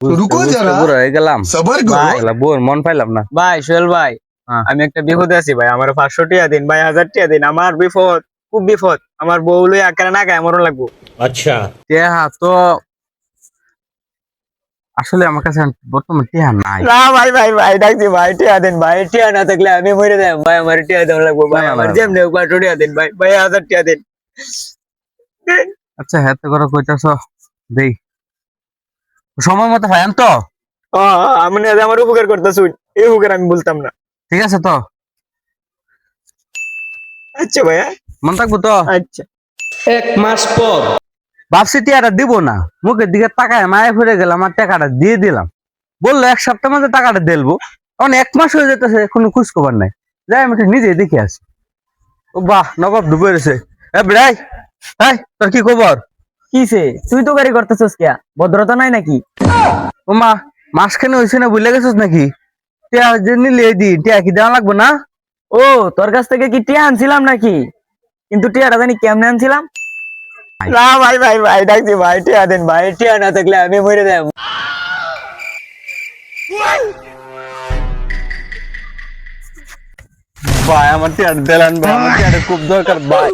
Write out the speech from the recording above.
रुको जरा বুড়ো হয়ে গেলাম सबर ভাই करो বোর মন পাইলাম না। ভাই সোহেল ভাই হ্যাঁ। আমি একটা বিপদে আছি ভাই, আমার 500 টাকা দিন ভাই, 1000 টাকা দিন, আমার বিপদ, খুব বিপদ, আমার বউ লই আকারে না গায়ে মরণ লাগবো। টেহা তো আসলে আমার কাছে বর্তমান টেহা নাই। না ভাই ভাই ভাই ডাকছি ভাই, টাকা দিন ভাই, টাকা না থাকলে আমি মরে যাই ভাই, আমার টাকা দেওয়া লাগবো ভাই, না, আমার না, যেমনি হোক 500 টাকা দিন ভাই, ভাই 1000 টাকা দিন। আচ্ছা হাতে করে কইতাছ দেই সময় মতো ভাই আন তো। আমি না আমার উপকার করতেছুন, এই উপকার আমি বলতাম না। ঠিক আছে তো, আচ্ছা ভাইয়া, মন থাকবো তো। আচ্ছা। ভাবছি টিয়াটা দিব না, মুখের দিকে তাকায় মায়ে ফিরে গেলাম, আমার টাকাটা দিয়ে দিলাম। বললো 1 সপ্তাহ মধ্যে টাকাটা দেলবো, এখন 1 মাস হয়ে যেতেছে কোনো খোঁজ খবর নাই। যাই আমি একটু নিজে দেখে আসি। ও বাহ, নবাব ডুবে রয়েছে। বেড়াই তাই তোর কি খবর? কিসে তুই তো গাড়ি করতেছস কিয়া, ভদ্রতা নাই নাকি? ও মা, মাসখানে হয়েছে না, বুঝলে গেছিস নাকি? টিয়া যে নিলে দি টিয়া কি দেওয়া লাগবো না? ও তোর কাছ থেকে কি টিয়া আনছিলাম নাকি? কিন্তু টিয়াটা জানি কেমনে আনছিলাম। না ভাই ভাই ভাই ডাকছি ভাই, টিয়া দেন ভাই, টিয়া না থাকলে আমি মরে যাই। ভাই আমার টিয়াটা দিলেন ভাই, আমার টিয়াটা খুব দরকার ভাই।